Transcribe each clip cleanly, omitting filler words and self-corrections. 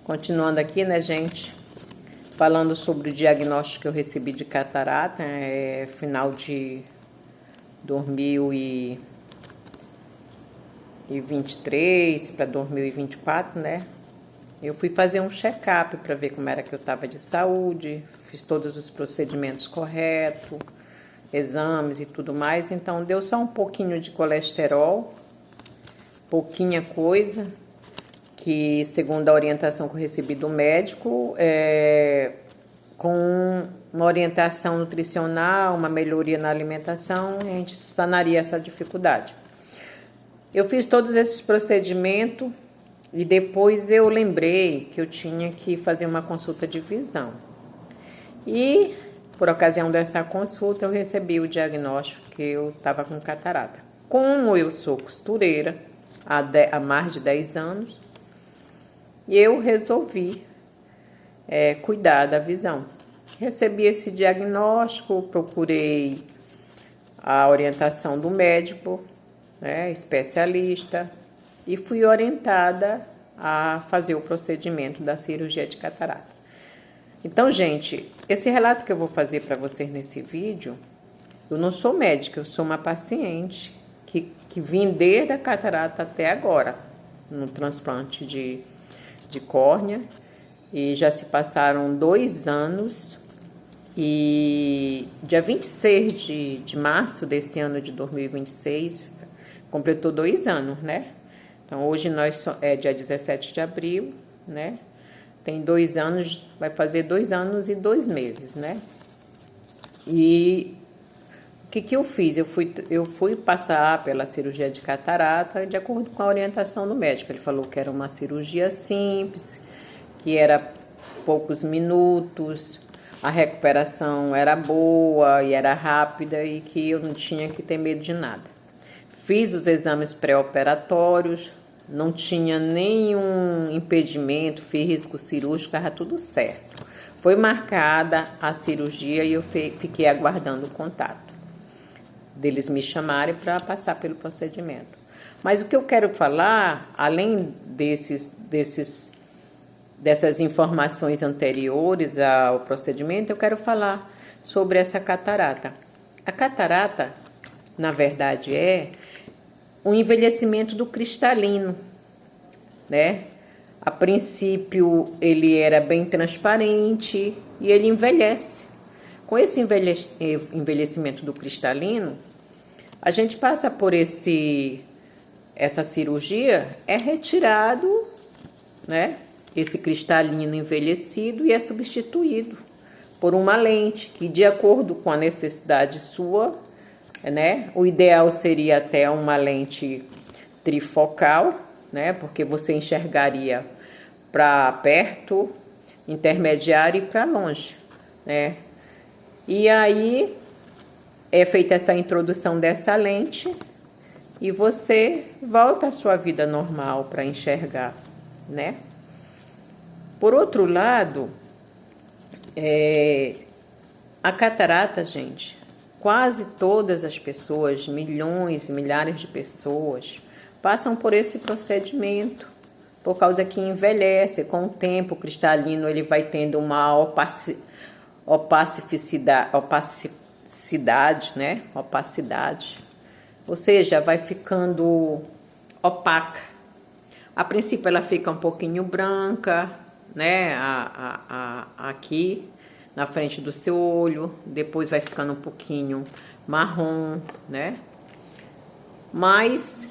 Continuando aqui, né, gente? Falando sobre o diagnóstico que eu recebi de catarata, final de 2023 para 2024, né? Eu fui fazer um check-up para ver como era que eu estava de saúde, fiz todos os procedimentos corretos, exames e tudo mais. Então, deu só um pouquinho de colesterol, pouquinha coisa, que segundo a orientação que eu recebi do médico, com uma orientação nutricional, uma melhoria na alimentação, a gente sanaria essa dificuldade. Eu fiz todos esses procedimentos e depois eu lembrei que eu tinha que fazer uma consulta de visão. E, por ocasião dessa consulta, eu recebi o diagnóstico que eu estava com catarata. Como eu sou costureira há mais de 10 anos, eu resolvi cuidar da visão. Recebi esse diagnóstico, procurei a orientação do médico, né, especialista, e fui orientada a fazer o procedimento da cirurgia de catarata. Então, gente, esse relato que eu vou fazer para vocês nesse vídeo, eu não sou médica, eu sou uma paciente que vim desde a catarata até agora, no transplante de córnea, e já se passaram 2 anos, e dia 26 de março desse ano de 2026, completou 2 anos, né? Então, hoje é dia 17 de abril, né? Tem 2 anos, vai fazer 2 anos e 2 meses, né? E o que eu fiz? Eu fui passar pela cirurgia de catarata de acordo com a orientação do médico. Ele falou que era uma cirurgia simples, que era poucos minutos, a recuperação era boa e era rápida e que eu não tinha que ter medo de nada. Fiz os exames pré-operatórios, não tinha nenhum impedimento físico, cirúrgico, estava tudo certo. Foi marcada a cirurgia e eu fiquei aguardando o contato deles me chamarem para passar pelo procedimento. Mas o que eu quero falar, além dessas informações anteriores ao procedimento, eu quero falar sobre essa catarata. A catarata, na verdade, é um envelhecimento do cristalino, né? A princípio, ele era bem transparente e ele envelhece. Com esse envelhecimento do cristalino, a gente passa por essa cirurgia, é retirado, né, esse cristalino envelhecido e é substituído por uma lente que, de acordo com a necessidade sua, né, o ideal seria até uma lente trifocal, né, porque você enxergaria para perto, intermediário e para longe, né? E aí é feita essa introdução dessa lente e você volta à sua vida normal para enxergar, né? Por outro lado, a catarata, gente, quase todas as pessoas, milhões e milhares de pessoas, passam por esse procedimento, por causa que envelhece. Com o tempo, o cristalino ele vai tendo uma opacidade, né? Opacidade. Ou seja, vai ficando opaca. A princípio ela fica um pouquinho branca, né? Aqui na frente do seu olho, depois vai ficando um pouquinho marrom, né? Mas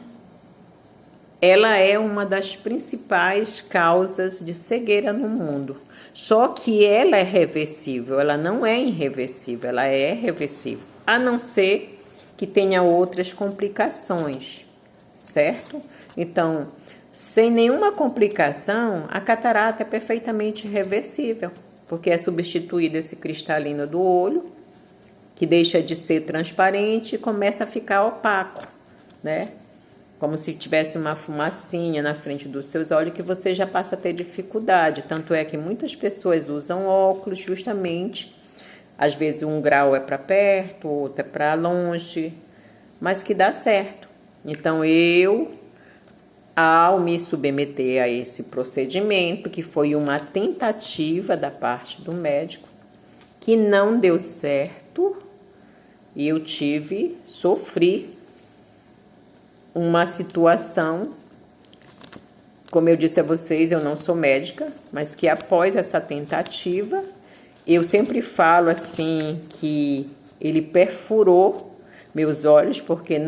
ela é uma das principais causas de cegueira no mundo. Só que ela é reversível, ela não é irreversível, ela é reversível, a não ser que tenha outras complicações, certo? Então, sem nenhuma complicação, a catarata é perfeitamente reversível, porque é substituído esse cristalino do olho, que deixa de ser transparente e começa a ficar opaco, né? Como se tivesse uma fumacinha na frente dos seus olhos que você já passa a ter dificuldade. Tanto é que muitas pessoas usam óculos justamente, às vezes um grau é para perto, outro é para longe, mas que dá certo. Então eu ao me submeter a esse procedimento, que foi uma tentativa da parte do médico, que não deu certo, e eu sofri uma situação, como eu disse a vocês, eu não sou médica, mas que após essa tentativa, eu sempre falo assim que ele perfurou meus olhos, porque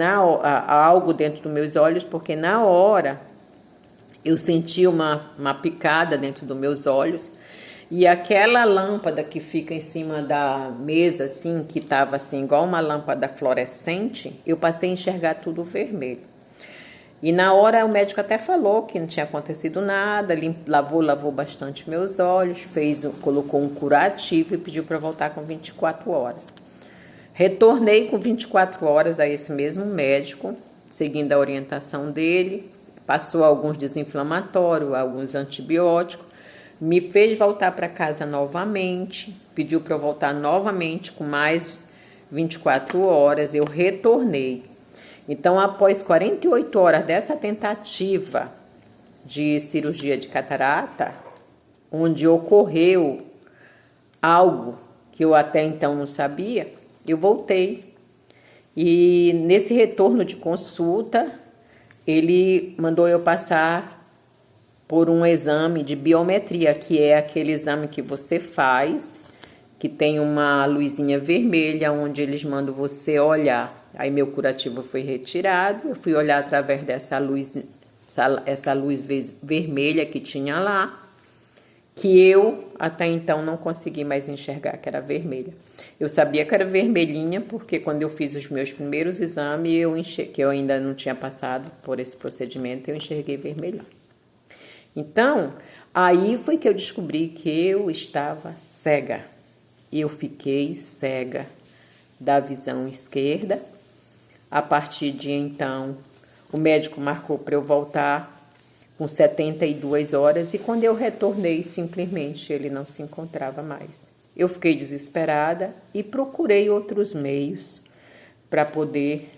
algo dentro dos meus olhos, porque na hora eu senti uma picada dentro dos meus olhos, e aquela lâmpada que fica em cima da mesa, assim, que estava assim, igual uma lâmpada fluorescente, eu passei a enxergar tudo vermelho. E na hora o médico até falou que não tinha acontecido nada, ele lavou bastante meus olhos, colocou um curativo e pediu para voltar com 24 horas. Retornei com 24 horas a esse mesmo médico, seguindo a orientação dele, passou alguns desinflamatórios, alguns antibióticos, me fez voltar para casa novamente, pediu para eu voltar novamente com mais 24 horas, eu retornei. Então, após 48 horas dessa tentativa de cirurgia de catarata, onde ocorreu algo que eu até então não sabia, eu voltei. E nesse retorno de consulta, ele mandou eu passar por um exame de biometria, que é aquele exame que você faz, que tem uma luzinha vermelha, onde eles mandam você olhar. Aí meu curativo foi retirado, eu fui olhar através dessa luz, essa luz vermelha que tinha lá, que eu até então não consegui mais enxergar que era vermelha. Eu sabia que era vermelhinha, porque quando eu fiz os meus primeiros exames, que eu ainda não tinha passado por esse procedimento, eu enxerguei vermelho. Então, aí foi que eu descobri que eu estava cega. Eu fiquei cega da visão esquerda. A partir de então, o médico marcou para eu voltar com 72 horas e quando eu retornei, simplesmente ele não se encontrava mais. Eu fiquei desesperada e procurei outros meios para poder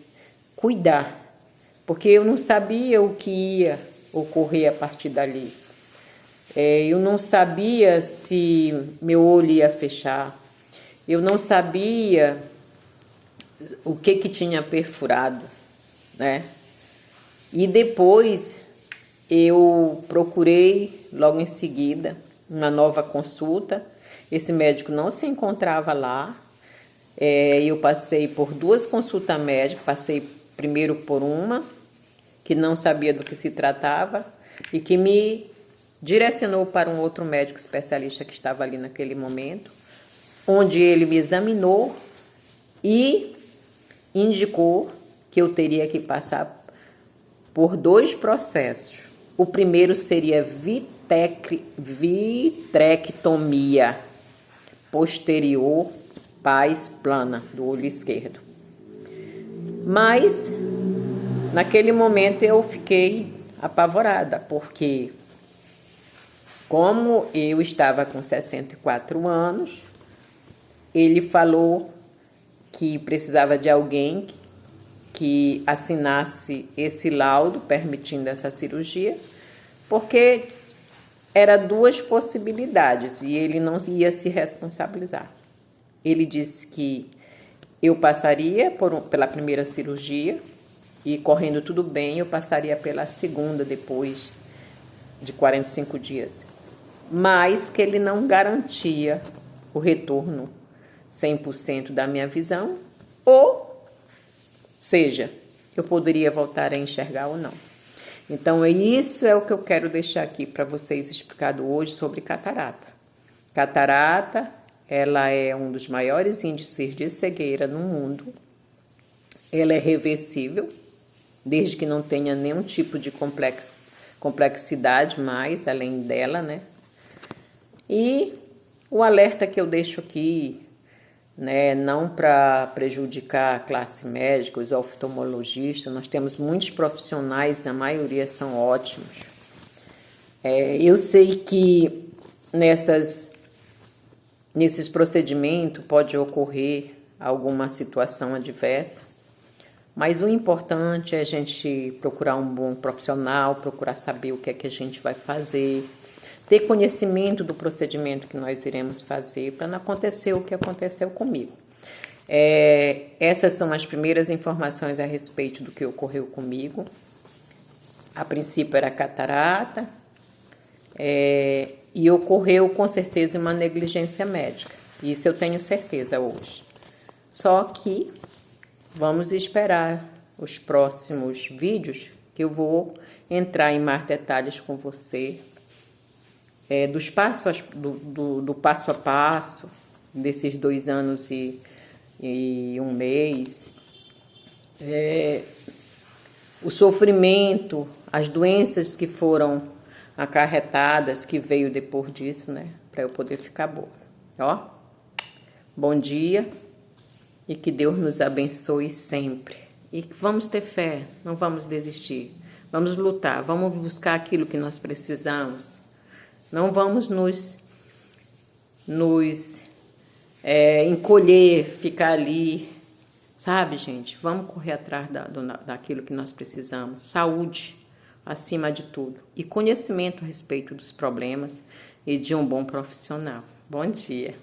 cuidar, porque eu não sabia o que ia ocorrer a partir dali. Eu não sabia se meu olho ia fechar, eu não sabia o que tinha perfurado, né? E depois eu procurei logo em seguida uma nova consulta. Esse médico não se encontrava lá. Eu passei por 2 consultas médicas, passei primeiro por uma que não sabia do que se tratava e que me direcionou para um outro médico especialista que estava ali naquele momento, onde ele me examinou e indicou que eu teria que passar por 2 processos. O primeiro seria vitrectomia posterior pars plana do olho esquerdo. Mas naquele momento eu fiquei apavorada, porque como eu estava com 64 anos, ele falou que precisava de alguém que assinasse esse laudo permitindo essa cirurgia, porque eram 2 possibilidades e ele não ia se responsabilizar. Ele disse que eu passaria pela primeira cirurgia e, correndo tudo bem, eu passaria pela segunda depois de 45 dias. Mas que ele não garantia o retorno 100% da minha visão, ou seja, eu poderia voltar a enxergar ou não. Então, isso é o que eu quero deixar aqui para vocês explicado hoje sobre catarata. Catarata, ela é um dos maiores índices de cegueira no mundo. Ela é reversível, desde que não tenha nenhum tipo de complexidade mais além dela, né? E o alerta que eu deixo aqui, né, não para prejudicar a classe médica, os oftalmologistas, nós temos muitos profissionais, a maioria são ótimos. Eu sei que nesses procedimentos pode ocorrer alguma situação adversa, Mas o importante é a gente procurar um bom profissional, procurar saber o que é que a gente vai fazer, ter conhecimento do procedimento que nós iremos fazer para não acontecer o que aconteceu comigo. Essas são as primeiras informações a respeito do que ocorreu comigo. A princípio era catarata, e ocorreu com certeza uma negligência médica. Isso eu tenho certeza hoje. Só que vamos esperar os próximos vídeos que eu vou entrar em mais detalhes com você, do passo a passo, desses 2 anos e 1 mês, o sofrimento, as doenças que foram acarretadas, que veio depois disso, né? Para eu poder ficar boa. Ó, bom dia e que Deus nos abençoe sempre. E vamos ter fé, não vamos desistir. Vamos lutar, vamos buscar aquilo que nós precisamos. Não vamos nos encolher, ficar ali. Sabe, gente? Vamos correr atrás daquilo que nós precisamos. Saúde, acima de tudo. E conhecimento a respeito dos problemas e de um bom profissional. Bom dia.